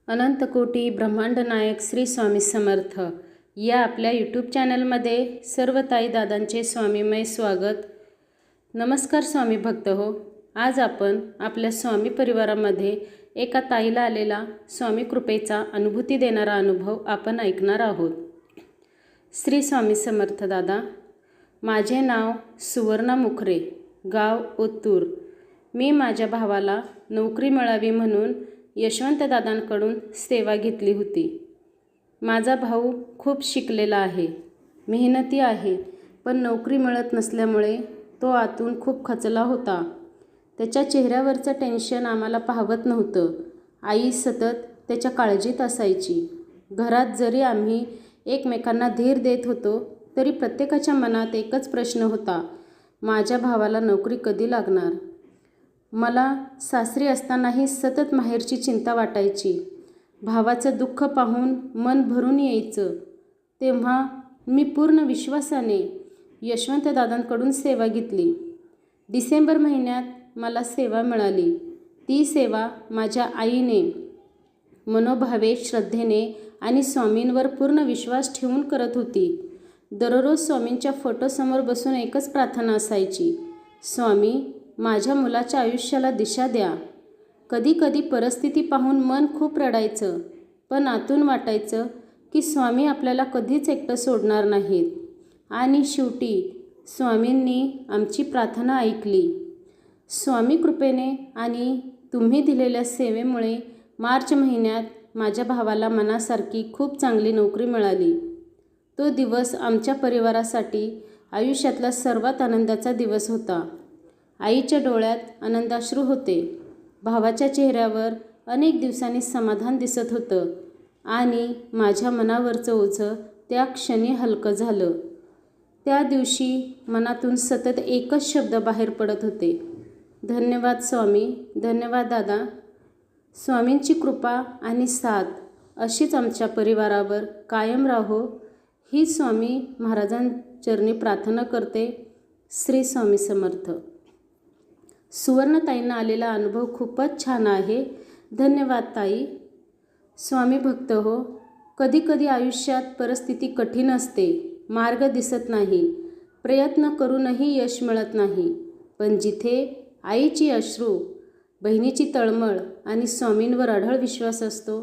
अनंतकोटी ब्रह्मांड नायक श्री स्वामी समर्थ या आपल्या यूट्यूब चॅनलमध्ये सर्व ताई दादांचे स्वामीमय स्वागत. नमस्कार स्वामी भक्त हो. आज आपण आपल्या स्वामी परिवारामध्ये एका ताईला आलेला स्वामी कृपेचा अनुभूती देणारा अनुभव आपण ऐकणार आहोत. श्री स्वामी समर्थ दादा. माझे नाव सुवर्णा मुखरे, गाव ओतूर. मी माझ्या भावाला नोकरी मिळावी म्हणून यशवंत दादांकडून सेवा घेतली होती. माझा भाऊ खूप शिकलेला आहे, मेहनती आहे, पण नोकरी मिळत नसल्यामुळे तो आतून खूप खचला होता. त्याच्या चेहऱ्यावरचं टेन्शन आम्हाला पाहवत नव्हतं. आई सतत त्याच्या काळजीत असायची. घरात जरी आम्ही एकमेकांना धीर देत होतो तरी प्रत्येकाच्या मनात एकच प्रश्न होता, माझ्या भावाला नोकरी कधी लागणार. मला सासरी असतानाही सतत माहेरची चिंता वाटायची. भावाचं दुःख पाहून मन भरून यायचं. तेव्हा मी पूर्ण विश्वासाने यशवंत दादांकडून सेवा घेतली. डिसेंबर महिन्यात मला सेवा मिळाली. ती सेवा माझ्या आईने मनोभावे, श्रद्धेने आणि स्वामींवर पूर्ण विश्वास ठेवून करत होती. दररोज स्वामींच्या फोटोसमोर बसून एकच प्रार्थना असायची, स्वामी माझ्या मुलाच्या आयुष्याला दिशा द्या. कधी कधी परिस्थिती पाहून मन खूप रडायचं, पण आतून वाटायचं की स्वामी आपल्याला कधीच एकटं सोडणार नाहीत. आणि शेवटी स्वामींनी आमची प्रार्थना ऐकली. स्वामी कृपेने आणि तुम्ही दिलेल्या सेवेमुळे मार्च महिन्यात माझ्या भावाला मनासारखी खूप चांगली नोकरी मिळाली. तो दिवस आमच्या परिवारासाठी आयुष्यातला सर्वात आनंदाचा दिवस होता. आईच्या डोळ्यात आनंदाश्रू होते. भावाच्या चेहऱ्यावर अनेक दिवसांनी समाधान दिसत होतं आणि माझ्या मनावरचं ओझं त्या क्षणी हलकं झालं. त्या दिवशी मनातून सतत एकच शब्द बाहेर पडत होते, धन्यवाद स्वामी, धन्यवाद दादा. स्वामींची कृपा आणि साथ अशीच आमच्या परिवारावर कायम राहो ही स्वामी महाराजांचरणी प्रार्थना करते. श्री स्वामी समर्थ. सुवर्णताईंना आलेला अनुभव खूपच छान आहे. धन्यवाद ताई. स्वामी भक्त हो. कधी कधी आयुष्यात परिस्थिती कठीण असते, मार्ग दिसत नाही, प्रयत्न करूनही यश मिळत नाही. पण जिथे आईची अश्रू, बहिणीची तळमळ आणि स्वामींवर अढळ विश्वास असतो,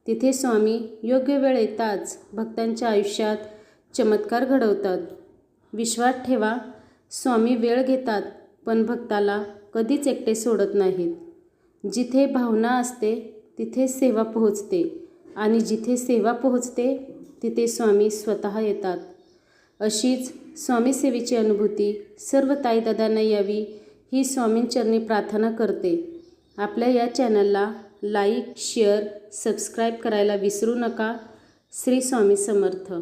तिथे स्वामी योग्य वेळ येताच भक्तांच्या आयुष्यात चमत्कार घडवतात. विश्वास ठेवा, स्वामी वेळ घेतात पण भक्ताला कधीच एकटे सोडत नाहीत. जिथे भावना असते तिथे सेवा पोहोचते आणि जिथे सेवा पोहोचते तिथे स्वामी स्वतः येतात. अशीच स्वामी सेवेची अनुभूती सर्व ताई दादांना यावी ही स्वामींचरणी प्रार्थना करते. आपल्या या चॅनलला लाईक, शेअर, सबस्क्राईब करायला विसरू नका. श्री स्वामी समर्थ.